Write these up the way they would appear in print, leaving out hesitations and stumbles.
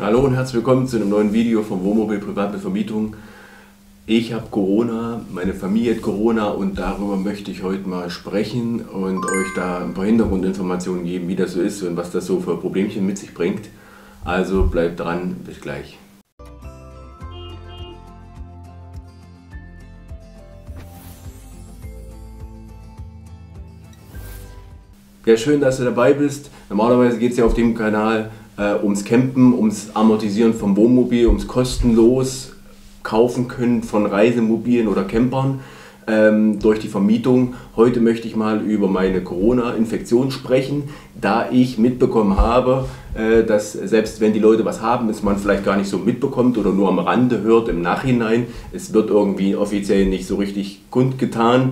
Hallo und herzlich willkommen zu einem neuen Video vom Wohnmobil Privatvermietung. Ich habe Corona, meine Familie hat Corona und darüber möchte ich heute mal sprechen und euch da ein paar Hintergrundinformationen geben, wie das so ist und was das so für Problemchen mit sich bringt. Also bleibt dran, bis gleich. Ja, schön, dass du dabei bist. Normalerweise geht es ja auf dem Kanal ums Campen, ums Amortisieren vom Wohnmobil, ums kostenlos kaufen können von Reisemobilen oder Campern durch die Vermietung. Heute möchte ich mal über meine Corona-Infektion sprechen, da ich mitbekommen habe, dass selbst wenn die Leute was haben, es man vielleicht gar nicht so mitbekommt oder nur am Rande hört im Nachhinein. Es wird irgendwie offiziell nicht so richtig kundgetan.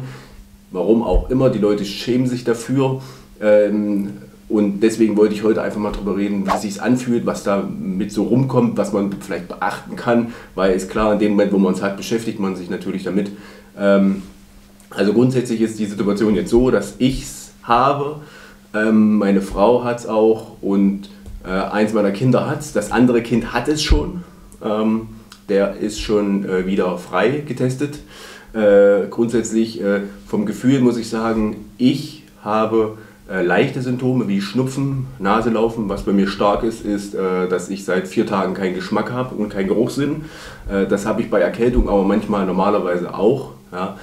Warum auch immer, die Leute schämen sich dafür. Und deswegen wollte ich heute einfach mal drüber reden, wie es sich anfühlt, was da mit so rumkommt, was man vielleicht beachten kann, weil ist klar, in dem Moment, wo man es hat, beschäftigt man sich natürlich damit. Also grundsätzlich ist die Situation jetzt so, dass ich es habe, meine Frau hat es auch und eins meiner Kinder hat es, das andere Kind hat es schon, der ist schon wieder frei getestet. Grundsätzlich vom Gefühl muss ich sagen, ich habe leichte Symptome wie Schnupfen, Naselaufen. Was bei mir stark ist, ist, dass ich seit 4 Tagen keinen Geschmack habe und keinen Geruchssinn. Das habe ich bei Erkältung aber manchmal normalerweise auch. Ja?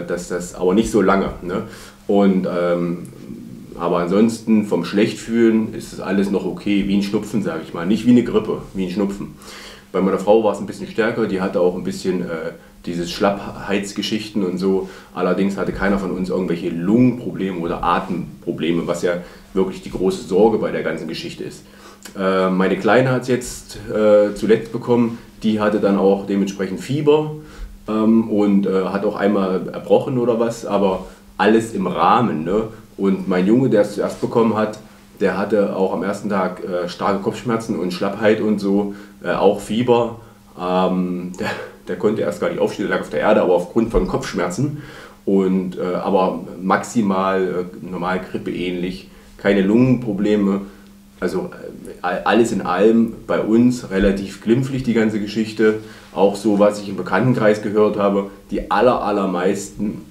Das aber nicht so lange. Ne? Und, aber ansonsten vom Schlechtfühlen ist es alles noch okay, wie ein Schnupfen, sage ich mal. Nicht wie eine Grippe, wie ein Schnupfen. Bei meiner Frau war es ein bisschen stärker, die hatte auch ein bisschen dieses Schlappheitsgeschichten und so. Allerdings hatte keiner von uns irgendwelche Lungenprobleme oder Atemprobleme, was ja wirklich die große Sorge bei der ganzen Geschichte ist. Meine Kleine hat es jetzt zuletzt bekommen, die hatte dann auch dementsprechend Fieber und hat auch einmal erbrochen oder was, aber alles im Rahmen. Ne? Und mein Junge, der es zuerst bekommen hat, der hatte auch am ersten Tag starke Kopfschmerzen und Schlappheit und so, auch Fieber. Der konnte erst gar nicht aufstehen, der lag auf der Erde, aber aufgrund von Kopfschmerzen. Und, aber maximal normal Grippe ähnlich, keine Lungenprobleme. Also alles in allem bei uns relativ glimpflich die ganze Geschichte. Auch so, was ich im Bekanntenkreis gehört habe, die allermeisten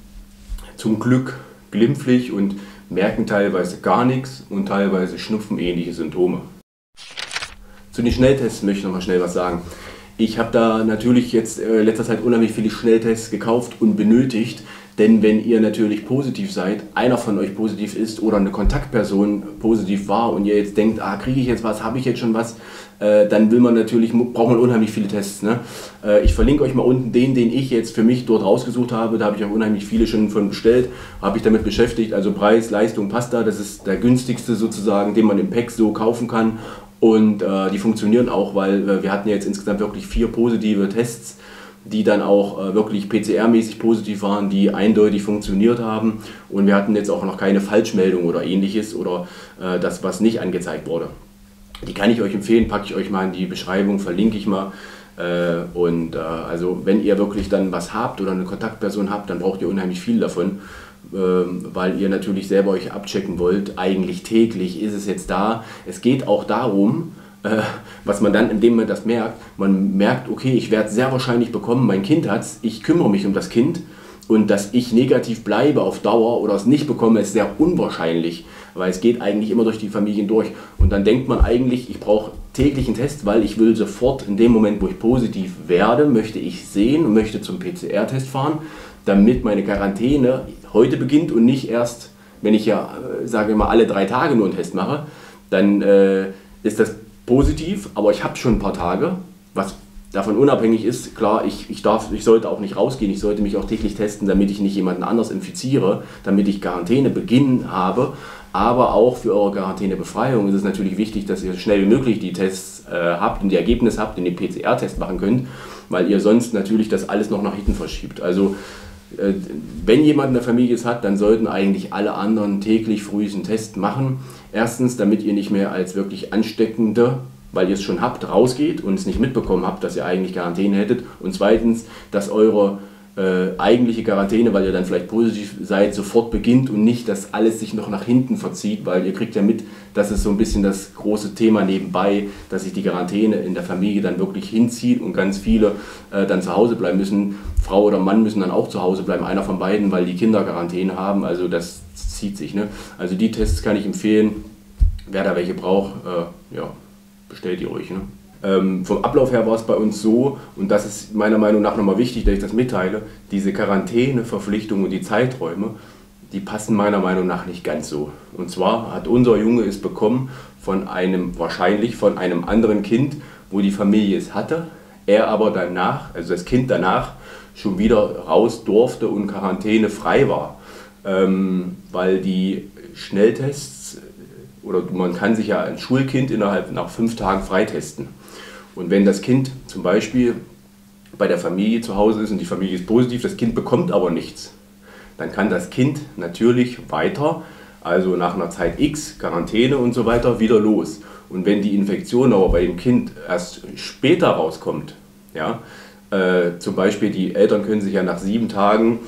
zum Glück glimpflich und merken teilweise gar nichts und teilweise schnupfenähnliche Symptome. Zu den Schnelltests möchte ich noch mal schnell was sagen. Ich habe da natürlich jetzt in letzter Zeit unheimlich viele Schnelltests gekauft und benötigt, denn wenn ihr natürlich positiv seid, einer von euch positiv ist oder eine Kontaktperson positiv war und ihr jetzt denkt, kriege ich jetzt was, habe ich jetzt schon was, dann braucht man unheimlich viele Tests. Ne? Ich verlinke euch mal unten den ich jetzt für mich dort rausgesucht habe, da habe ich auch unheimlich viele schon von bestellt, habe ich damit beschäftigt, also Preis, Leistung passt da, das ist der günstigste sozusagen, den man im Pack so kaufen kann. Und die funktionieren auch, weil wir hatten ja jetzt insgesamt wirklich 4 positive Tests, die dann auch wirklich PCR-mäßig positiv waren, die eindeutig funktioniert haben. Und wir hatten jetzt auch noch keine Falschmeldung oder ähnliches oder das, was nicht angezeigt wurde. Die kann ich euch empfehlen, packe ich euch mal in die Beschreibung, verlinke ich mal. Also wenn ihr wirklich dann was habt oder eine Kontaktperson habt, dann braucht ihr unheimlich viel davon. Weil ihr natürlich selber euch abchecken wollt, eigentlich täglich ist es jetzt da. Es geht auch darum, was man dann in dem Moment das merkt, man merkt, okay, ich werde es sehr wahrscheinlich bekommen, mein Kind hat es, ich kümmere mich um das Kind und dass ich negativ bleibe auf Dauer oder es nicht bekomme, ist sehr unwahrscheinlich, weil es geht eigentlich immer durch die Familien durch und dann denkt man eigentlich, ich brauche täglich einen Test, weil ich will sofort in dem Moment, wo ich positiv werde, möchte ich sehen und möchte zum PCR-Test fahren, damit meine Quarantäne heute beginnt und nicht erst, wenn ich ja, sage mal, alle 3 Tage nur einen Test mache, dann ist das positiv, aber ich habe schon ein paar Tage, was davon unabhängig ist, klar, ich sollte auch nicht rausgehen, ich sollte mich auch täglich testen, damit ich nicht jemanden anders infiziere, damit ich Quarantänebeginn habe, aber auch für eure Quarantänebefreiung ist es natürlich wichtig, dass ihr schnell wie möglich die Tests habt und die Ergebnisse habt und den PCR-Test machen könnt, weil ihr sonst natürlich das alles noch nach hinten verschiebt. Also wenn jemand in der Familie es hat, dann sollten eigentlich alle anderen täglich früh einen Test machen. Erstens, damit ihr nicht mehr als wirklich Ansteckende, weil ihr es schon habt, rausgeht und es nicht mitbekommen habt, dass ihr eigentlich Quarantäne hättet. Und zweitens, dass eure eigentliche Quarantäne, weil ihr dann vielleicht positiv seid, sofort beginnt und nicht, dass alles sich noch nach hinten verzieht, weil ihr kriegt ja mit, das ist so ein bisschen das große Thema nebenbei, dass sich die Quarantäne in der Familie dann wirklich hinzieht und ganz viele dann zu Hause bleiben müssen. Frau oder Mann müssen dann auch zu Hause bleiben, einer von beiden, weil die Kinder Quarantäne haben, also das zieht sich. Ne? Also die Tests kann ich empfehlen, wer da welche braucht, ja, bestellt ihr euch. Ne? Vom Ablauf her war es bei uns so, und das ist meiner Meinung nach nochmal wichtig, dass ich das mitteile, diese Quarantäneverpflichtung und die Zeiträume, die passen meiner Meinung nach nicht ganz so. Und zwar hat unser Junge es bekommen wahrscheinlich von einem anderen Kind, wo die Familie es hatte, er aber danach, also das Kind danach, schon wieder raus durfte und quarantänefrei war. Weil die Schnelltests, oder man kann sich ja ein Schulkind nach 5 Tagen freitesten. Und wenn das Kind zum Beispiel bei der Familie zu Hause ist und die Familie ist positiv, das Kind bekommt aber nichts, dann kann das Kind natürlich weiter, also nach einer Zeit X, Quarantäne und so weiter, wieder los. Und wenn die Infektion aber bei dem Kind erst später rauskommt, ja, zum Beispiel die Eltern können sich ja nach 7 Tagen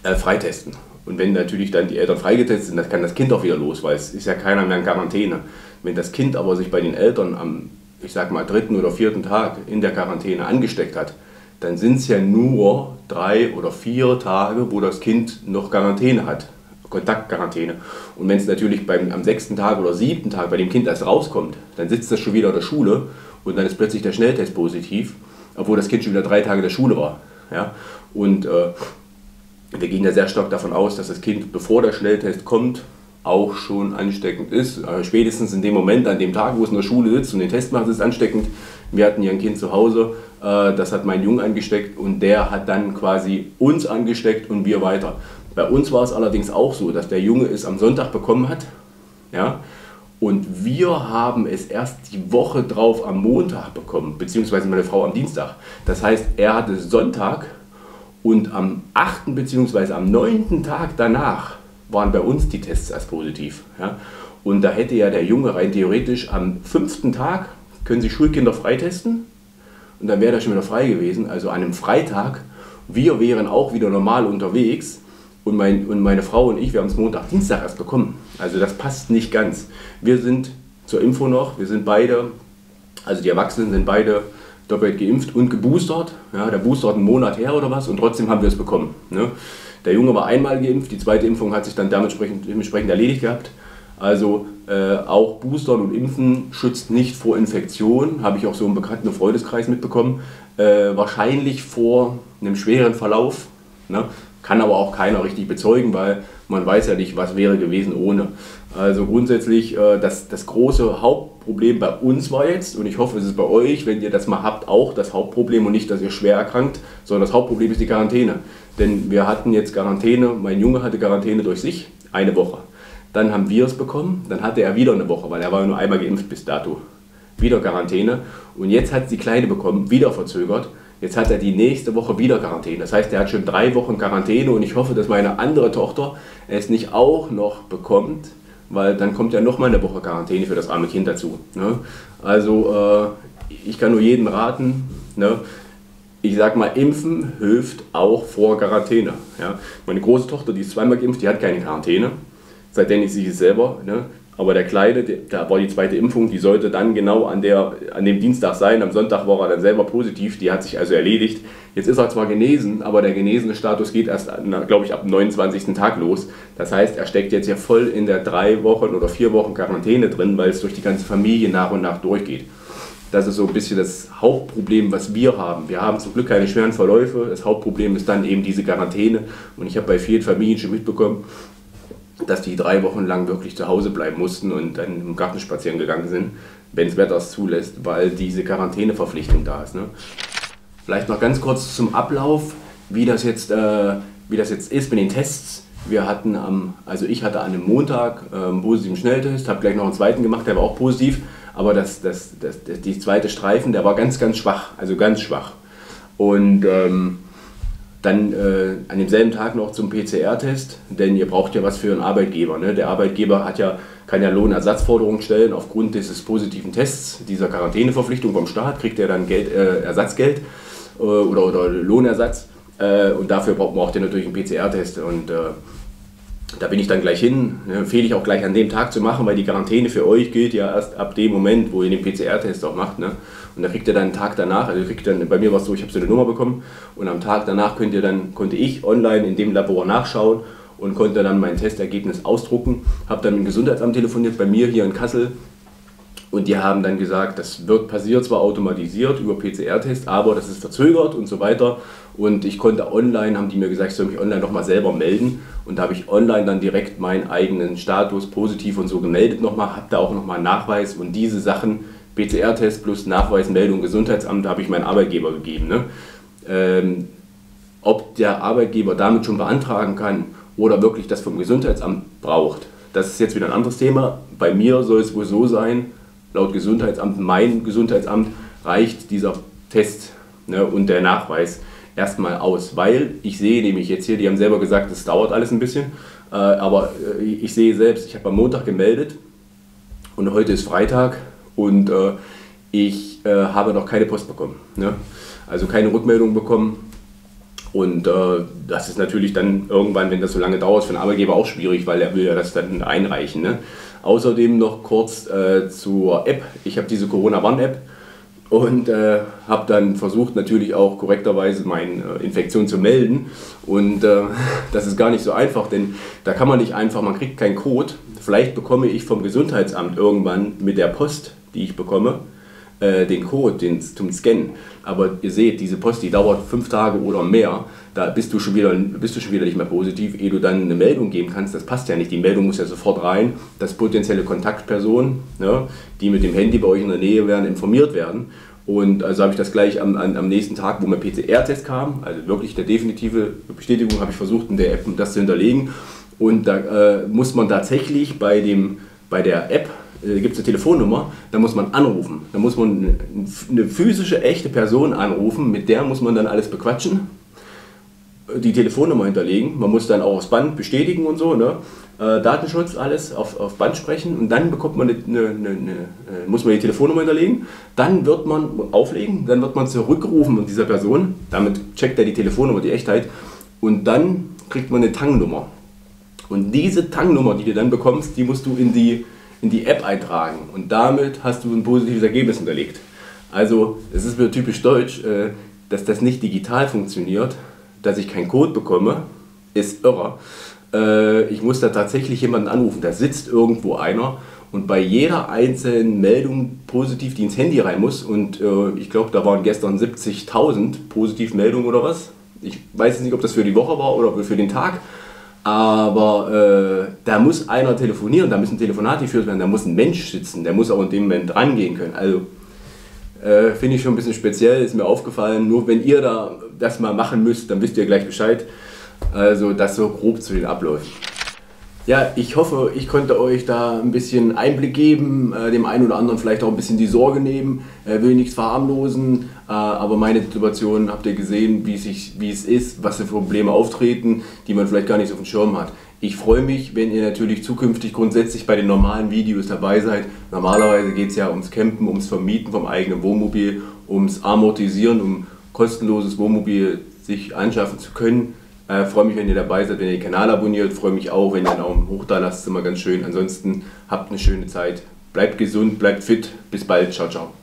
freitesten. Und wenn natürlich dann die Eltern freigetestet sind, dann kann das Kind auch wieder los, weil es ist ja keiner mehr in Quarantäne. Wenn das Kind aber sich bei den Eltern am, ich sag mal, 3. oder 4. Tag in der Quarantäne angesteckt hat, dann sind es ja nur 3 oder 4 Tage, wo das Kind noch Quarantäne hat, Kontaktquarantäne. Und wenn es natürlich am 6. Tag oder 7. Tag bei dem Kind erst rauskommt, dann sitzt das schon wieder in der Schule und dann ist plötzlich der Schnelltest positiv, obwohl das Kind schon wieder 3 Tage in der Schule war. Ja? Und wir gehen ja sehr stark davon aus, dass das Kind, bevor der Schnelltest kommt, auch schon ansteckend ist. Spätestens in dem Moment, an dem Tag, wo es in der Schule sitzt und den Test macht, ist es ansteckend. Wir hatten ja ein Kind zu Hause, das hat meinen Jungen angesteckt und der hat dann quasi uns angesteckt und wir weiter. Bei uns war es allerdings auch so, dass der Junge es am Sonntag bekommen hat, ja, und wir haben es erst die Woche drauf am Montag bekommen, beziehungsweise meine Frau am Dienstag. Das heißt, er hatte Sonntag und am 8. bzw. am 9. Tag danach waren bei uns die Tests erst positiv. Ja? Und da hätte ja der Junge rein theoretisch am 5. Tag, können sich Schulkinder freitesten und dann wäre er schon wieder frei gewesen. Also an einem Freitag, wir wären auch wieder normal unterwegs und meine Frau und ich, wir haben es Montag, Dienstag erst bekommen. Also das passt nicht ganz. Wir sind zur Info noch, wir sind beide, also die Erwachsenen sind beide doppelt geimpft und geboostert. Ja, der Booster hat einen Monat her oder was und trotzdem haben wir es bekommen. Ne? Der Junge war einmal geimpft, die zweite Impfung hat sich dann dementsprechend erledigt gehabt. Also auch Boostern und Impfen schützt nicht vor Infektion, habe ich auch so im Bekannten- und Freundeskreis mitbekommen. Wahrscheinlich vor einem schweren Verlauf, ne? Kann aber auch keiner richtig bezeugen, weil man weiß ja nicht, was wäre gewesen ohne. Also grundsätzlich das große Hauptproblem bei uns war jetzt, und ich hoffe, es ist bei euch, wenn ihr das mal habt, auch das Hauptproblem und nicht, dass ihr schwer erkrankt, sondern das Hauptproblem ist die Quarantäne. Denn wir hatten jetzt Quarantäne, mein Junge hatte Quarantäne durch sich, 1 Woche. Dann haben wir es bekommen, dann hatte er wieder 1 Woche, weil er war nur einmal geimpft bis dato. Wieder Quarantäne und jetzt hat es die Kleine bekommen, wieder verzögert. Jetzt hat er die nächste Woche wieder Quarantäne. Das heißt, er hat schon 3 Wochen Quarantäne und ich hoffe, dass meine andere Tochter es nicht auch noch bekommt, weil dann kommt ja noch mal 1 Woche Quarantäne für das arme Kind dazu. Ne? Also ich kann nur jedem raten, ne? Ich sag mal, Impfen hilft auch vor Quarantäne. Ja? Meine große Tochter, die ist 2-mal geimpft, die hat keine Quarantäne, seitdem ich sie selber. Ne? Aber der Kleine, da war die 2. Impfung, die sollte dann genau an dem Dienstag sein. Am Sonntag war er dann selber positiv, die hat sich also erledigt. Jetzt ist er zwar genesen, aber der genesene Status geht erst, glaube ich, ab dem 29. Tag los. Das heißt, er steckt jetzt ja voll in der 3 Wochen oder 4 Wochen Quarantäne drin, weil es durch die ganze Familie nach und nach durchgeht. Das ist so ein bisschen das Hauptproblem, was wir haben. Wir haben zum Glück keine schweren Verläufe. Das Hauptproblem ist dann eben diese Quarantäne. Und ich habe bei vielen Familien schon mitbekommen, dass die 3 Wochen lang wirklich zu Hause bleiben mussten und dann im Garten spazieren gegangen sind, wenn das Wetter es zulässt, weil diese Quarantäneverpflichtung da ist. Ne? Vielleicht noch ganz kurz zum Ablauf, wie das jetzt ist mit den Tests. Ich hatte an einem Montag einen positiven Schnelltest, habe gleich noch einen zweiten gemacht, der war auch positiv, aber die zweite Streifen, der war ganz, ganz schwach, also ganz schwach. Und dann an demselben Tag noch zum PCR-Test, denn ihr braucht ja was für einen Arbeitgeber. Ne? Der Arbeitgeber kann ja Lohnersatzforderungen stellen aufgrund dieses positiven Tests, dieser Quarantäneverpflichtung vom Staat, kriegt er dann Ersatzgeld oder Lohnersatz. Und dafür braucht ihr natürlich einen PCR-Test. Und da bin ich dann gleich hin. Empfehle ich auch gleich an dem Tag zu machen, weil die Quarantäne für euch gilt ja erst ab dem Moment, wo ihr den PCR-Test auch macht. Ne? Und da kriegt ihr dann einen Tag danach, also kriegt dann, bei mir war es so, ich habe so eine Nummer bekommen und am Tag danach konnte ich online in dem Labor nachschauen und konnte dann mein Testergebnis ausdrucken. Habe dann mit dem Gesundheitsamt telefoniert, bei mir hier in Kassel. Und die haben dann gesagt, das passiert zwar automatisiert über PCR-Test, aber das ist verzögert und so weiter. Und ich konnte online, haben die mir gesagt, ich soll mich online nochmal selber melden. Und da habe ich online dann direkt meinen eigenen Status positiv und so gemeldet nochmal, habe da auch nochmal einen Nachweis und diese Sachen, PCR-Test plus Nachweis, Meldung, Gesundheitsamt, habe ich meinem Arbeitgeber gegeben. Ne? Ob der Arbeitgeber damit schon beantragen kann oder wirklich das vom Gesundheitsamt braucht, das ist jetzt wieder ein anderes Thema. Bei mir soll es wohl so sein, laut Gesundheitsamt, mein Gesundheitsamt, reicht dieser Test, ne, und der Nachweis erstmal aus, weil ich sehe nämlich jetzt hier, die haben selber gesagt, das dauert alles ein bisschen, aber ich sehe selbst, ich habe am Montag gemeldet und heute ist Freitag und ich habe noch keine Post bekommen, ne? Also keine Rückmeldung bekommen. Und das ist natürlich dann irgendwann, wenn das so lange dauert, für den Arbeitgeber auch schwierig, weil er will ja das dann einreichen. Ne? Außerdem noch kurz zur App. Ich habe diese Corona-Warn-App und habe dann versucht, natürlich auch korrekterweise meine Infektion zu melden. Und das ist gar nicht so einfach, denn da kann man nicht einfach, man kriegt keinen Code. Vielleicht bekomme ich vom Gesundheitsamt irgendwann mit der Post, die ich bekomme, den Code zum Scannen. Aber ihr seht, diese Post, die dauert 5 Tage oder mehr. Da bist du schon wieder nicht mehr positiv, ehe du dann eine Meldung geben kannst. Das passt ja nicht. Die Meldung muss ja sofort rein, dass potenzielle Kontaktpersonen, ne, die mit dem Handy bei euch in der Nähe wären, informiert werden. Und also habe ich das gleich am nächsten Tag, wo mein PCR-Test kam, also wirklich der definitive Bestätigung, habe ich versucht, in der App das zu hinterlegen. Und da muss man tatsächlich bei der App, gibt es eine Telefonnummer, da muss man anrufen. Da muss man eine physische, echte Person anrufen, mit der muss man dann alles bequatschen, die Telefonnummer hinterlegen. Man muss dann auch aufs Band bestätigen und so, ne? Datenschutz, alles auf Band sprechen und dann bekommt man muss man die Telefonnummer hinterlegen, dann wird man auflegen, dann wird man zurückgerufen von dieser Person, damit checkt er die Telefonnummer, die Echtheit und dann kriegt man eine Tang-Nummer. Und diese Tang-Nummer, die du dann bekommst, die musst du in die App eintragen und damit hast du ein positives Ergebnis hinterlegt. Also es ist wieder typisch deutsch, dass das nicht digital funktioniert, dass ich keinen Code bekomme, ist irre. Ich muss da tatsächlich jemanden anrufen, da sitzt irgendwo einer und bei jeder einzelnen Meldung positiv, die ins Handy rein muss und ich glaube, da waren gestern 70.000 Positivmeldungen oder was. Ich weiß nicht, ob das für die Woche war oder für den Tag. Aber da muss einer telefonieren, da müssen Telefonate geführt werden, da muss ein Mensch sitzen, der muss auch in dem Moment rangehen können. Also finde ich schon ein bisschen speziell, ist mir aufgefallen. Nur wenn ihr da das mal machen müsst, dann wisst ihr gleich Bescheid. Also das so grob zu den Abläufen. Ja, ich hoffe, ich konnte euch da ein bisschen Einblick geben, dem einen oder anderen vielleicht auch ein bisschen die Sorge nehmen, will nichts verharmlosen, aber meine Situation habt ihr gesehen, wie es ist, was für Probleme auftreten, die man vielleicht gar nicht so auf dem Schirm hat. Ich freue mich, wenn ihr natürlich zukünftig grundsätzlich bei den normalen Videos dabei seid. Normalerweise geht es ja ums Campen, ums Vermieten vom eigenen Wohnmobil, ums Amortisieren, um kostenloses Wohnmobil sich anschaffen zu können. Freue mich, wenn ihr dabei seid, wenn ihr den Kanal abonniert. Freue mich auch, wenn ihr einen Daumen hoch da lasst, ist immer ganz schön. Ansonsten habt eine schöne Zeit. Bleibt gesund, bleibt fit. Bis bald. Ciao, ciao.